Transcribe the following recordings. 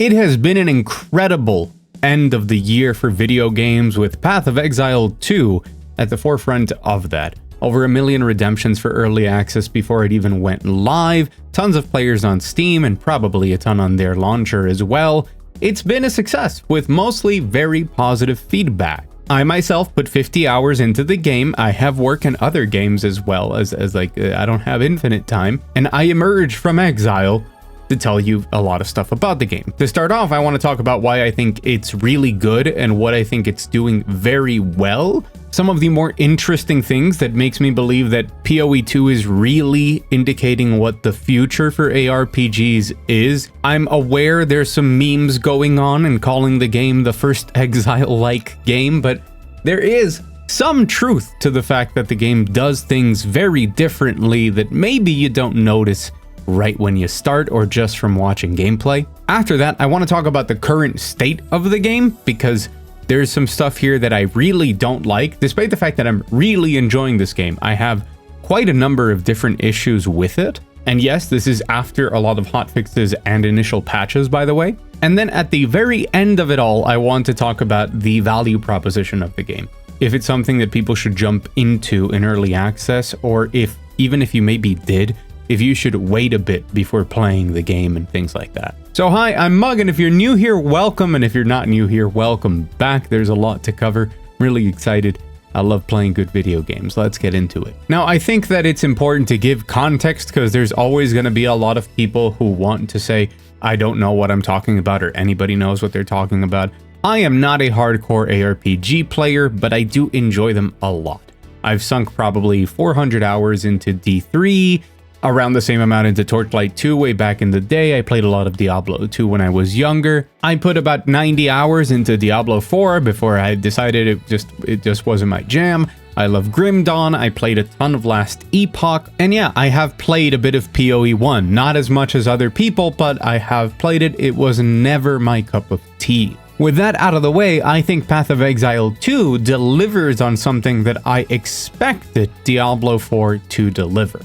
It has been an incredible end of the year for video games, with Path of Exile 2 at the forefront of that. Over 1 million redemptions for early access before it even went live, tons of players on Steam, and probably a ton on their launcher as well. It's been a success, with mostly very positive feedback. I myself put 50 hours into the game. I have work in other games as well, as I don't have infinite time, and I emerged from Exile to tell you a lot of stuff about the game. To start off, I want to talk about why I think it's really good and what I think it's doing very well. Some of the more interesting things that makes me believe that PoE 2 is really indicating what the future for ARPGs is. I'm aware there's some memes going on and calling the game the first Exile-like game, but there is some truth to the fact that the game does things very differently that maybe you don't notice right when you start or just from watching gameplay. After that, I want to talk about the current state of the game, because there's some stuff here that I really don't like, despite the fact that I'm really enjoying this game. I have quite a number of different issues with it. And yes, this is after a lot of hotfixes and initial patches, by the way. And then at the very end of it all, I want to talk about the value proposition of the game. If it's something that people should jump into in early access, or even if you maybe did, if you should wait a bit before playing the game and things like that. So hi, I'm Mug, and if you're new here, welcome, and if you're not new here, welcome back. There's a lot to cover. I'm really excited. I love playing good video games. Let's get into it. Now, I think that it's important to give context, because there's always going to be a lot of people who want to say, I don't know what I'm talking about, or anybody knows what they're talking about. I am not a hardcore ARPG player, but I do enjoy them a lot. I've sunk probably 400 hours into D3, around the same amount into Torchlight 2 way back in the day. I played a lot of Diablo 2 when I was younger. I put about 90 hours into Diablo 4 before I decided it just wasn't my jam. I love Grim Dawn. I played a ton of Last Epoch. And yeah, I have played a bit of PoE 1. Not as much as other people, but I have played it. It was never my cup of tea. With that out of the way, I think Path of Exile 2 delivers on something that I expected Diablo 4 to deliver,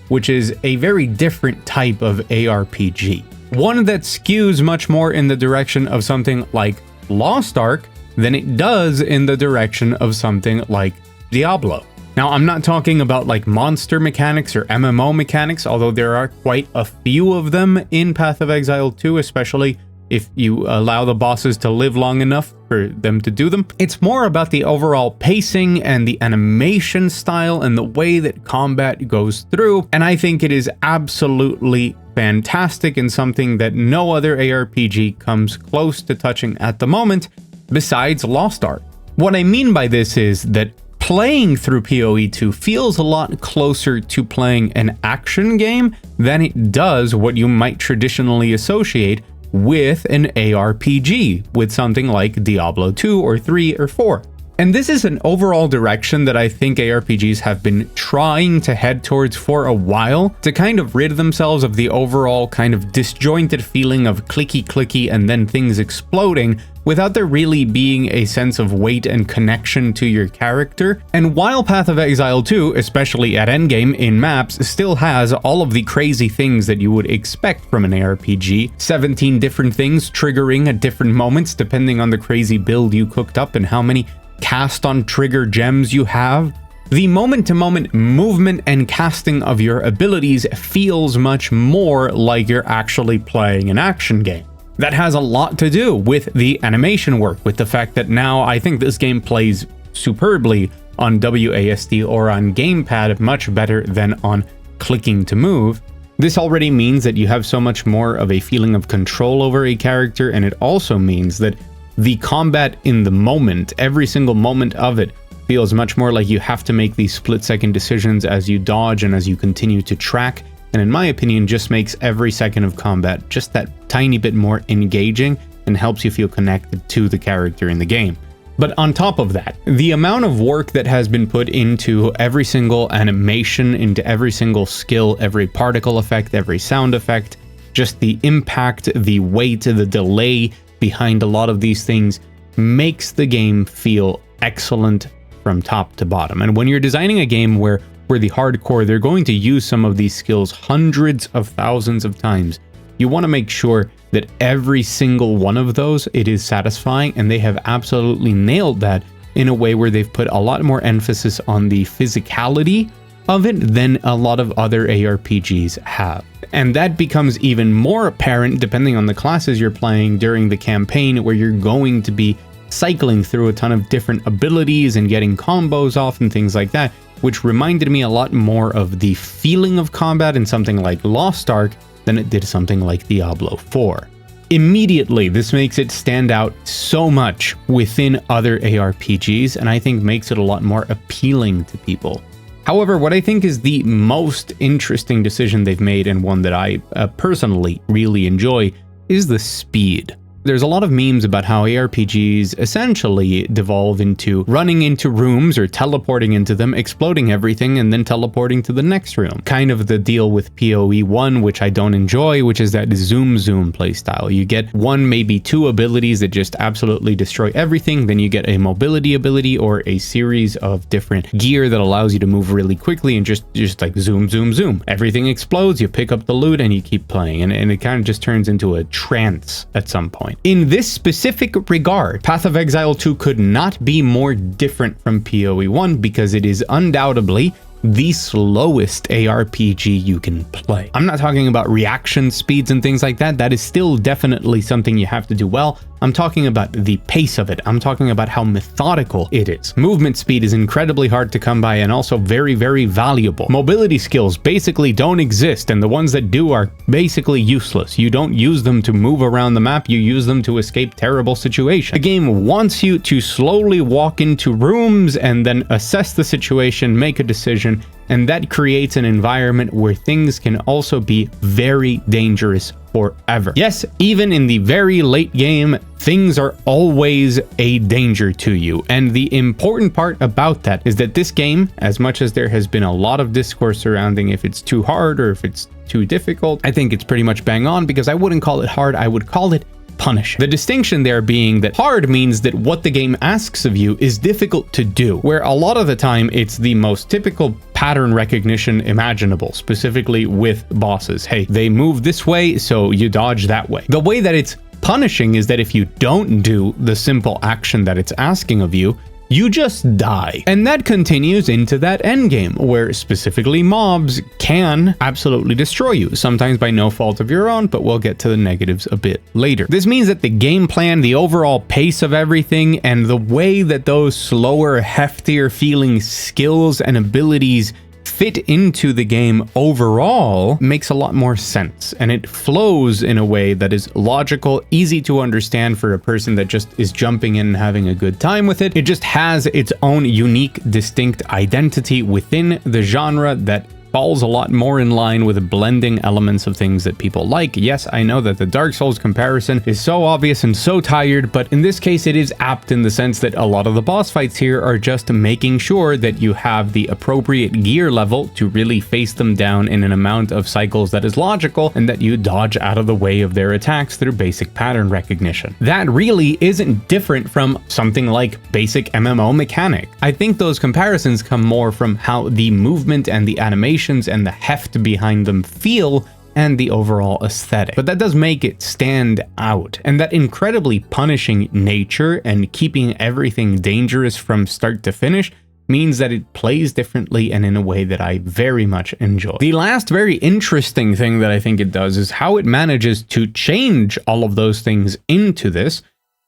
which is a very different type of ARPG. One that skews much more in the direction of something like Lost Ark than it does in the direction of something like Diablo. Now, I'm not talking about like monster mechanics or MMO mechanics, although there are quite a few of them in Path of Exile 2, especially if you allow the bosses to live long enough for them to do them. It's more about the overall pacing and the animation style and the way that combat goes through, and I think it is absolutely fantastic and something that no other ARPG comes close to touching at the moment, besides Lost Ark. What I mean by this is that playing through PoE 2 feels a lot closer to playing an action game than it does what you might traditionally associate with an ARPG, with something like Diablo 2 or 3 or 4. And this is an overall direction that I think ARPGs have been trying to head towards for a while, to kind of rid themselves of the overall kind of disjointed feeling of clicky and then things exploding, without there really being a sense of weight and connection to your character. And while Path of Exile 2, especially at endgame in maps, still has all of the crazy things that you would expect from an ARPG, 17 different things triggering at different moments depending on the crazy build you cooked up and how many cast on trigger gems you have, the moment-to-moment movement and casting of your abilities feels much more like you're actually playing an action game. That has a lot to do with the animation work, with the fact that now I think this game plays superbly on WASD or on gamepad much better than on clicking to move. This already means that you have so much more of a feeling of control over a character, and it also means that the combat in the moment, every single moment of it, feels much more like you have to make these split-second decisions as you dodge and as you continue to track, and in my opinion just makes every second of combat just that tiny bit more engaging and helps you feel connected to the character in the game. But on top of that, the amount of work that has been put into every single animation, into every single skill, every particle effect, every sound effect, just the impact, the weight, the delay behind a lot of these things makes the game feel excellent from top to bottom. And when you're designing a game where the hardcore, they're going to use some of these skills hundreds of thousands of times, you want to make sure that every single one of those, it is satisfying, and they have absolutely nailed that in a way where they've put a lot more emphasis on the physicality of it than a lot of other ARPGs have. And that becomes even more apparent depending on the classes you're playing during the campaign, where you're going to be cycling through a ton of different abilities and getting combos off and things like that, which reminded me a lot more of the feeling of combat in something like Lost Ark than it did something like Diablo 4. Immediately, this makes it stand out so much within other ARPGs, and I think makes it a lot more appealing to people. However, what I think is the most interesting decision they've made, and one that I personally really enjoy, is the speed. There's a lot of memes about how ARPGs essentially devolve into running into rooms or teleporting into them, exploding everything, and then teleporting to the next room. Kind of the deal with PoE 1, which I don't enjoy, which is that zoom playstyle. You get one, maybe two abilities that just absolutely destroy everything, then you get a mobility ability or a series of different gear that allows you to move really quickly and just like zoom. Everything explodes, you pick up the loot, and you keep playing, and it kind of just turns into a trance at some point. In this specific regard, Path of Exile 2 could not be more different from PoE 1 because it is undoubtedly the slowest ARPG you can play. I'm not talking about reaction speeds and things like that. That is still definitely something you have to do well. I'm talking about the pace of it. I'm talking about how methodical it is. Movement speed is incredibly hard to come by and also very, very valuable. Mobility skills basically don't exist, and the ones that do are basically useless. You don't use them to move around the map, you use them to escape terrible situations. The game wants you to slowly walk into rooms and then assess the situation, make a decision, and that creates an environment where things can also be very dangerous forever. Yes, even in the very late game, things are always a danger to you. And the important part about that is that this game, as much as there has been a lot of discourse surrounding if it's too hard or if it's too difficult, I think it's pretty much bang on, because I wouldn't call it hard, I would call it punishing. The distinction there being that hard means that what the game asks of you is difficult to do, where a lot of the time it's the most typical pattern recognition imaginable, specifically with bosses. Hey, they move this way, so you dodge that way. The way that it's punishing is that if you don't do the simple action that it's asking of you, you just die. And that continues into that endgame, where specifically mobs can absolutely destroy you, sometimes by no fault of your own, but we'll get to the negatives a bit later. This means that the game plan, the overall pace of everything, and the way that those slower, heftier feeling skills and abilities fit into the game overall makes a lot more sense, and it flows in a way that is logical, easy to understand for a person that just is jumping in and having a good time with it. It just has its own unique, distinct identity within the genre that falls a lot more in line with blending elements of things that people like. Yes, I know that the Dark Souls comparison is so obvious and so tired, but in this case it is apt in the sense that a lot of the boss fights here are just making sure that you have the appropriate gear level to really face them down in an amount of cycles that is logical, and that you dodge out of the way of their attacks through basic pattern recognition. That really isn't different from something like basic MMO mechanic. I think those comparisons come more from how the movement and the animation and the heft behind them feel, and the overall aesthetic. But that does make it stand out, and that incredibly punishing nature and keeping everything dangerous from start to finish means that it plays differently and in a way that I very much enjoy. The last very interesting thing that I think it does is how it manages to change all of those things into this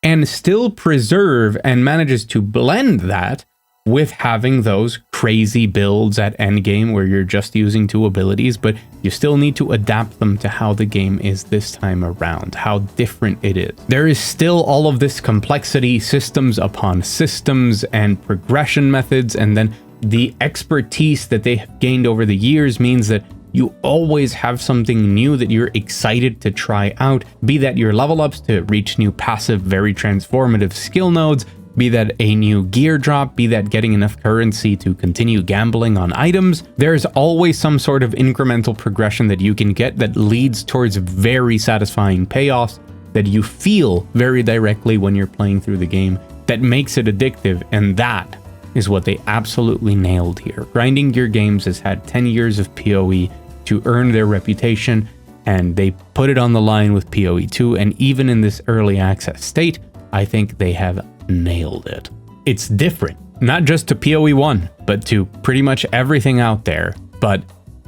and still preserve and manages to blend that with having those crazy builds at endgame where you're just using two abilities, but you still need to adapt them to how the game is this time around, how different it is. There is still all of this complexity, systems upon systems, and progression methods, and then the expertise that they have gained over the years means that you always have something new that you're excited to try out, be that your level ups to reach new passive, very transformative skill nodes, be that a new gear drop, be that getting enough currency to continue gambling on items. There's always some sort of incremental progression that you can get that leads towards very satisfying payoffs that you feel very directly when you're playing through the game, that makes it addictive, and that is what they absolutely nailed here. Grinding Gear Games has had 10 years of PoE to earn their reputation, and they put it on the line with PoE 2, and even in this early access state, I think they have nailed it. It's different, not just to PoE 1, but to pretty much everything out there, but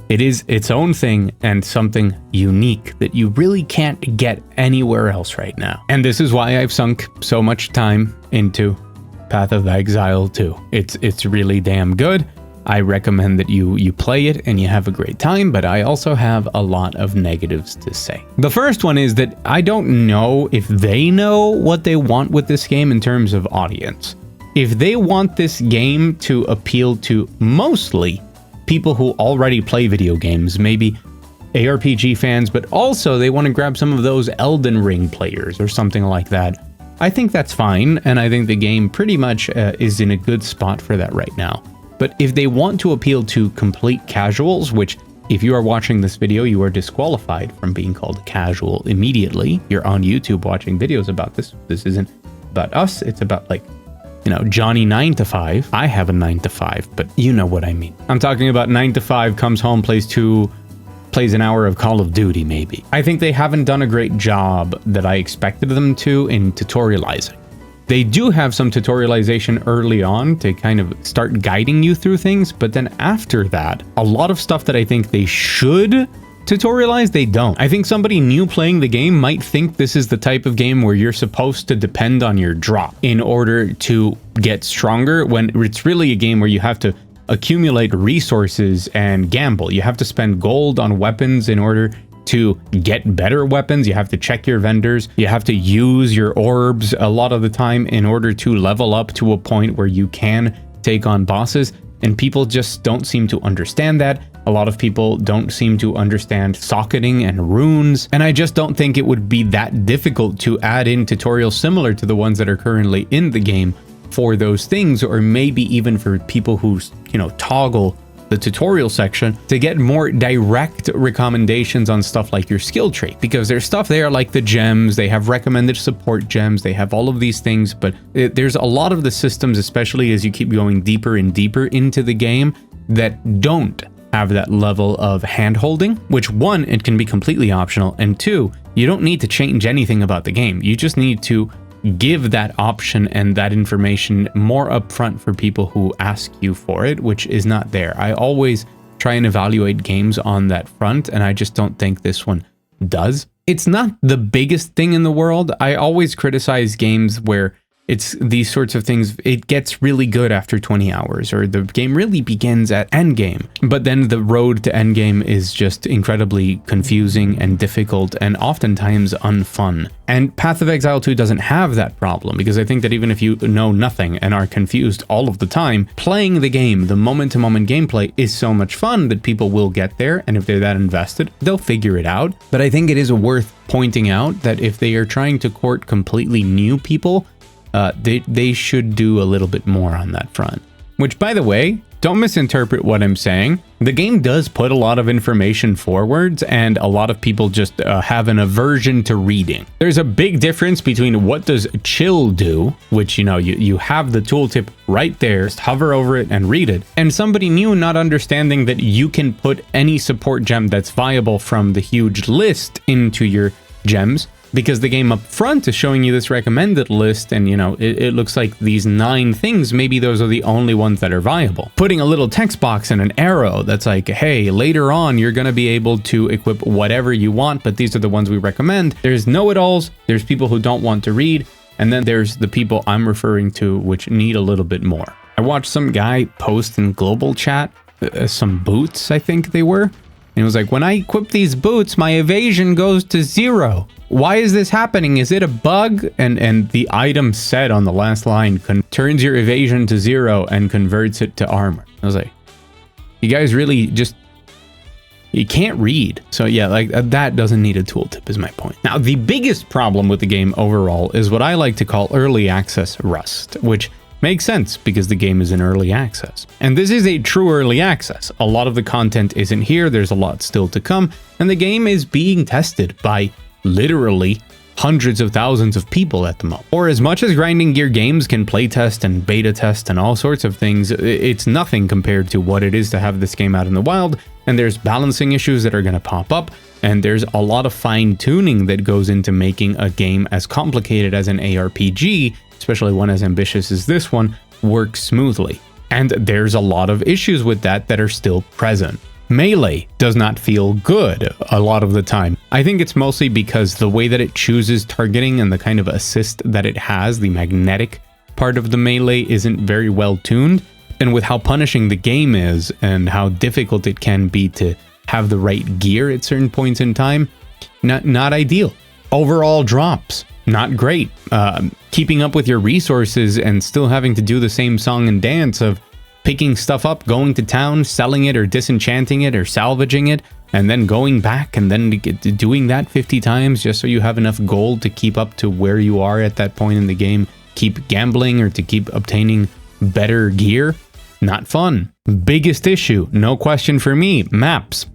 it is its own thing and something unique that you really can't get anywhere else right now. And this is why I've sunk so much time into Path of Exile 2. It's really damn good. I recommend that you play it and you have a great time, but I also have a lot of negatives to say. The first one is that I don't know if they know what they want with this game in terms of audience. If they want this game to appeal to mostly people who already play video games, maybe ARPG fans, but also they want to grab some of those Elden Ring players or something like that, I think that's fine, and I think the game pretty much is in a good spot for that right now. But if they want to appeal to complete casuals, which if you are watching this video, you are disqualified from being called casual immediately. You're on YouTube watching videos about this. This isn't about us. It's about, like, you know, Johnny 9 to 5. I have a 9 to 5, but you know what I mean. I'm talking about 9 to 5, comes home, plays an hour of Call of Duty, maybe. I think they haven't done a great job that I expected them to in tutorializing. They do have some tutorialization early on to kind of start guiding you through things, but then after that, a lot of stuff that I think they should tutorialize, they don't. I think somebody new playing the game might think this is the type of game where you're supposed to depend on your drop in order to get stronger, when it's really a game where you have to accumulate resources and gamble. You have to spend gold on weapons in order to get better weapons. You have to check your vendors. You have to use your orbs a lot of the time in order to level up to a point where you can take on bosses. And people just don't seem to understand that. A lot of people don't seem to understand socketing and runes. And I just don't think it would be that difficult to add in tutorials similar to the ones that are currently in the game for those things, or maybe even for people who, you know, toggle the tutorial section to get more direct recommendations on stuff like your skill tree, because there's stuff there like the gems, they have recommended support gems, they have all of these things, but there's a lot of the systems, especially as you keep going deeper and deeper into the game, that don't have that level of hand-holding, which, one, it can be completely optional, and two, you don't need to change anything about the game. You just need to give that option and that information more upfront for people who ask you for it, which is not there. I always try and evaluate games on that front, and I just don't think this one does. It's not the biggest thing in the world. I always criticize games where it's these sorts of things, it gets really good after 20 hours, or the game really begins at endgame, but then the road to endgame is just incredibly confusing and difficult and oftentimes unfun. And Path of Exile 2 doesn't have that problem, because I think that even if you know nothing and are confused all of the time, playing the game, the moment-to-moment gameplay is so much fun that people will get there, and if they're that invested, they'll figure it out. But I think it is worth pointing out that if they are trying to court completely new people, they should do a little bit more on that front. Which, by the way, don't misinterpret what I'm saying. The game does put a lot of information forwards, and a lot of people just have an aversion to reading. There's a big difference between what does chill do, which, you know, you have the tooltip right there, just hover over it and read it, and somebody new not understanding that you can put any support gem that's viable from the huge list into your gems, because the game up front is showing you this recommended list, and, you know, it looks like these 9 things, maybe those are the only ones that are viable. Putting a little text box and an arrow that's like, hey, later on you're going to be able to equip whatever you want, but these are the ones we recommend. There's know-it-alls, there's people who don't want to read, and then there's the people I'm referring to which need a little bit more. I watched some guy post in global chat some boots, I think they were, and it was like, when I equip these boots, my evasion goes to 0. Why is this happening? Is it a bug? And the item said on the last line, turns your evasion to 0 and converts it to armor. I was like, you guys really just, you can't read. So yeah, like that doesn't need a tooltip is my point. Now, the biggest problem with the game overall is what I like to call early access rust, which makes sense because the game is in early access. And this is a true early access. A lot of the content isn't here. There's a lot still to come. And the game is being tested by literally hundreds of thousands of people at the moment. Or as much as grinding gear games can playtest and beta test and all sorts of things, it's nothing compared to what it is to have this game out in the wild. And there's balancing issues that are going to pop up. and there's a lot of fine-tuning that goes into making a game as complicated as an ARPG, especially one as ambitious as this one, work smoothly. And there's a lot of issues with that are still present. Melee does not feel good a lot of the time. I think it's mostly because the way that it chooses targeting and the kind of assist that it has, the magnetic part of the melee, isn't very well tuned. And with how punishing the game is and how difficult it can be to have the right gear at certain points in time, not ideal. Overall drops, not great. Keeping up with your resources and still having to do the same song and dance of picking stuff up, going to town, selling it or disenchanting it or salvaging it, and then going back and then doing that 50 times just so you have enough gold to keep up to where you are at that point in the game, keep gambling or to keep obtaining better gear. Not fun. Biggest issue, no question for me, maps.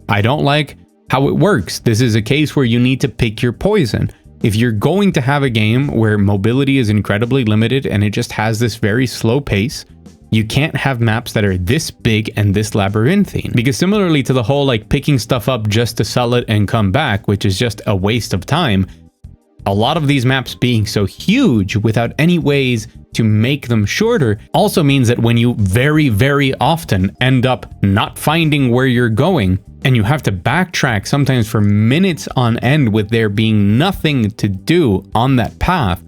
I don't like how it works. This is a case where you need to pick your poison. If you're going to have a game where mobility is incredibly limited and it just has this very slow pace, you can't have maps that are this big and this labyrinthine. Because similarly to the whole like picking stuff up just to sell it and come back, which is just a waste of time, a lot of these maps being so huge without any ways to make them shorter also means that when you very, very often end up not finding where you're going and you have to backtrack sometimes for minutes on end with there being nothing to do on that path,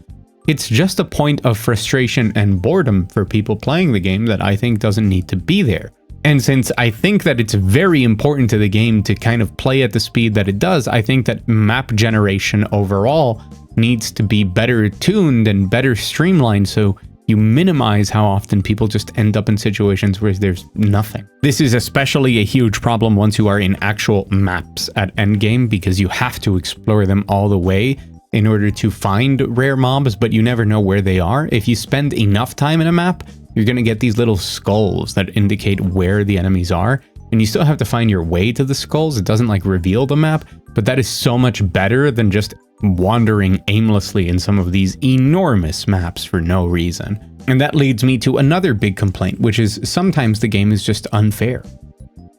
it's just a point of frustration and boredom for people playing the game that I think doesn't need to be there. And since I think that it's very important to the game to kind of play at the speed that it does, I think that map generation overall needs to be better tuned and better streamlined so you minimize how often people just end up in situations where there's nothing. This is especially a huge problem once you are in actual maps at endgame, because you have to explore them all the way in order to find rare mobs, but you never know where they are. If you spend enough time in a map, you're going to get these little skulls that indicate where the enemies are, and you still have to find your way to the skulls. It doesn't like reveal the map, but that is so much better than just wandering aimlessly in some of these enormous maps for no reason. And that leads me to another big complaint, which is sometimes the game is just unfair.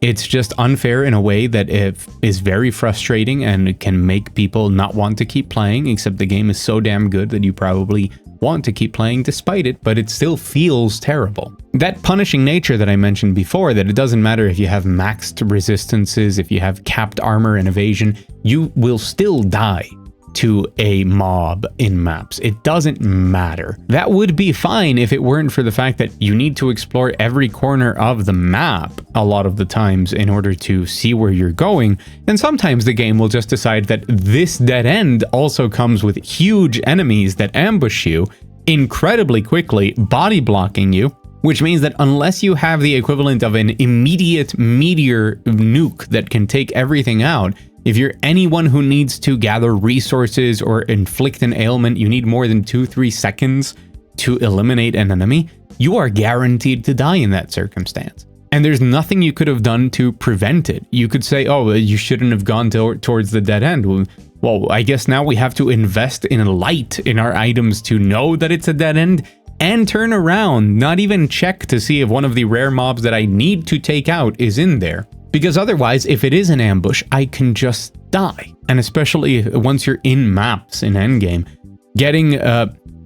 It's just unfair in a way that is very frustrating and can make people not want to keep playing, except the game is so damn good that you probably want to keep playing despite it, but it still feels terrible. That punishing nature that I mentioned before, that it doesn't matter if you have maxed resistances, if you have capped armor and evasion, you will still die to a mob in maps. It doesn't matter. That would be fine if it weren't for the fact that you need to explore every corner of the map a lot of the times in order to see where you're going. And sometimes the game will just decide that this dead end also comes with huge enemies that ambush you incredibly quickly, body blocking you, which means that unless you have the equivalent of an immediate meteor nuke that can take everything out, if you're anyone who needs to gather resources or inflict an ailment, you need more than 2-3 seconds to eliminate an enemy, you are guaranteed to die in that circumstance. And there's nothing you could have done to prevent it. You could say, oh, you shouldn't have gone towards the dead end. Well, I guess now we have to invest in a light in our items to know that it's a dead end and turn around, not even check to see if one of the rare mobs that I need to take out is in there. Because otherwise, if it is an ambush, I can just die. And especially once you're in maps in endgame,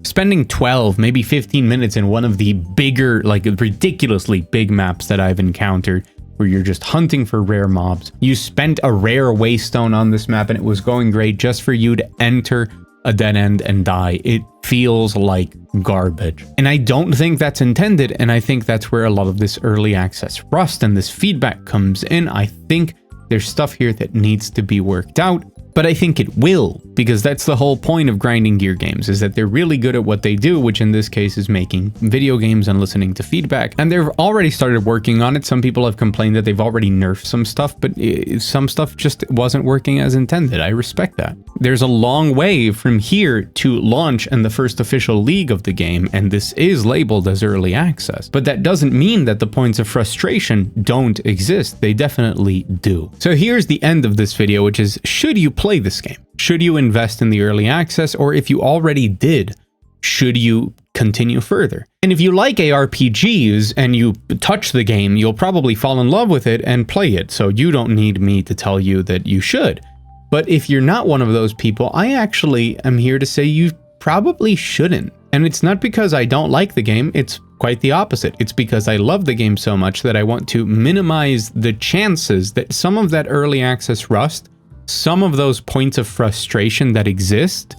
spending 12, maybe 15 minutes in one of the bigger, like ridiculously big maps that I've encountered, where you're just hunting for rare mobs. You spent a rare waystone on this map and it was going great just for you to enter a dead end and die. It feels like garbage. And I don't think that's intended, and I think that's where a lot of this early access rust and this feedback comes in. I think there's stuff here that needs to be worked out, but I think it will, because that's the whole point of grinding gear games, is that they're really good at what they do, which in this case is making video games and listening to feedback. And they've already started working on it. Some people have complained that they've already nerfed some stuff, but some stuff just wasn't working as intended. I respect that. There's a long way from here to launch and the first official league of the game, and this is labeled as early access. But that doesn't mean that the points of frustration don't exist. They definitely do. So here's the end of this video, which is, should you play this game? Should you invest in the early access, or if you already did, should you continue further? And if you like ARPGs and you touch the game, you'll probably fall in love with it and play it, so you don't need me to tell you that you should. But if you're not one of those people, I actually am here to say you probably shouldn't. And it's not because I don't like the game, it's quite the opposite. It's because I love the game so much that I want to minimize the chances that some of that early access rust, some of those points of frustration that exist,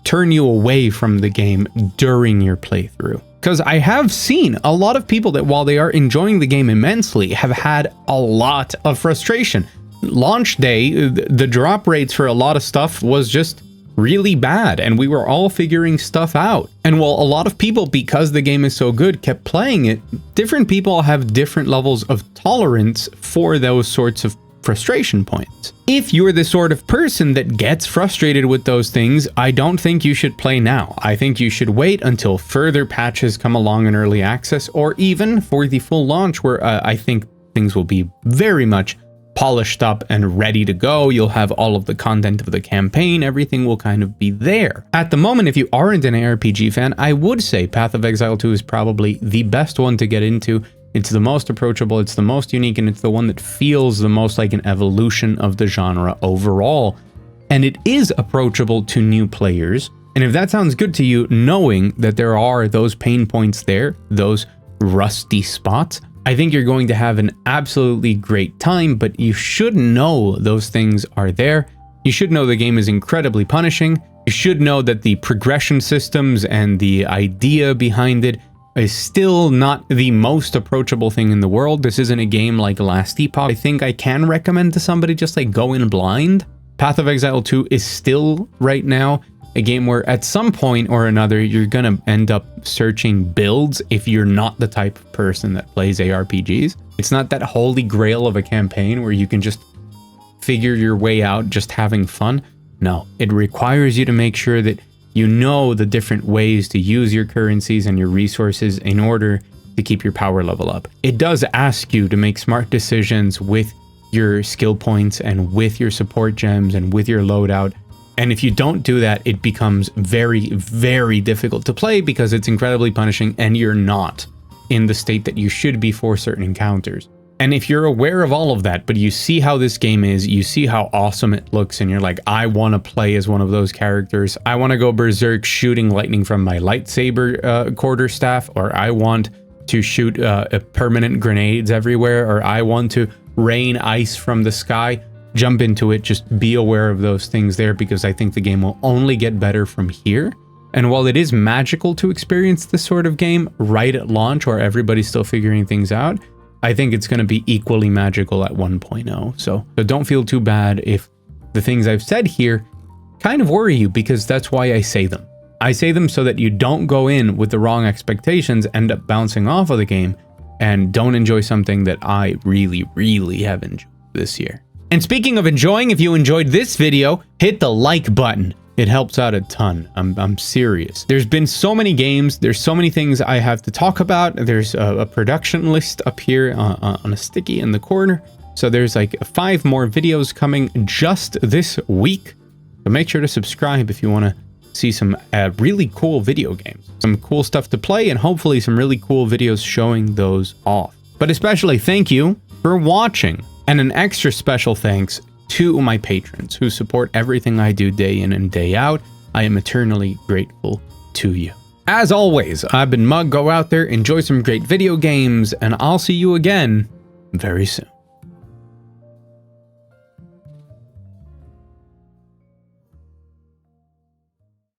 turn you away from the game during your playthrough. Because I have seen a lot of people that while they are enjoying the game immensely, have had a lot of frustration. Launch day, the drop rates for a lot of stuff was just really bad, and we were all figuring stuff out. And while a lot of people, because the game is so good, kept playing it, different people have different levels of tolerance for those sorts of frustration points. If you're the sort of person that gets frustrated with those things, I don't think you should play now. I think you should wait until further patches come along in early access, or even for the full launch, where I think things will be very much polished up and ready to go. You'll have all of the content of the campaign, everything will kind of be there. At the moment, if you aren't an ARPG fan, I would say Path of Exile 2 is probably the best one to get into. It's the most approachable, it's the most unique, and it's the one that feels the most like an evolution of the genre overall. And it is approachable to new players. And if that sounds good to you, knowing that there are those pain points there, those rusty spots, I think you're going to have an absolutely great time, but you should know those things are there. You should know the game is incredibly punishing. You should know that the progression systems and the idea behind it is still not the most approachable thing in the world. This isn't a game like Last Epoch. I think I can recommend to somebody just like go in blind. Path of Exile 2 is still right now a game where at some point or another, you're gonna end up searching builds if you're not the type of person that plays ARPGs. It's not that holy grail of a campaign where you can just figure your way out just having fun. No, it requires you to make sure that you know the different ways to use your currencies and your resources in order to keep your power level up. It does ask you to make smart decisions with your skill points and with your support gems and with your loadout. And if you don't do that, it becomes very, very difficult to play because it's incredibly punishing and you're not in the state that you should be for certain encounters. And if you're aware of all of that, but you see how this game is, you see how awesome it looks, and you're like, I want to play as one of those characters. I want to go berserk shooting lightning from my lightsaber quarterstaff, or I want to shoot permanent grenades everywhere, or I want to rain ice from the sky. Jump into it, just be aware of those things there, because I think the game will only get better from here. And while it is magical to experience this sort of game right at launch where everybody's still figuring things out, I think it's going to be equally magical at 1.0. So don't feel too bad if the things I've said here kind of worry you, because that's why I say them. I say them so that you don't go in with the wrong expectations, end up bouncing off of the game, and don't enjoy something that I really, really have enjoyed this year. And speaking of enjoying, if you enjoyed this video, hit the like button. It helps out a ton. I'm serious. There's been so many games. There's so many things I have to talk about. There's a production list up here on a sticky in the corner. So there's like 5 more videos coming just this week. So make sure to subscribe if you want to see some really cool video games. Some cool stuff to play, and hopefully some really cool videos showing those off. But especially thank you for watching. And an extra special thanks to my patrons who support everything I do day in and day out. I am eternally grateful to you. As always, I've been Mug. Go out there, enjoy some great video games, and I'll see you again very soon.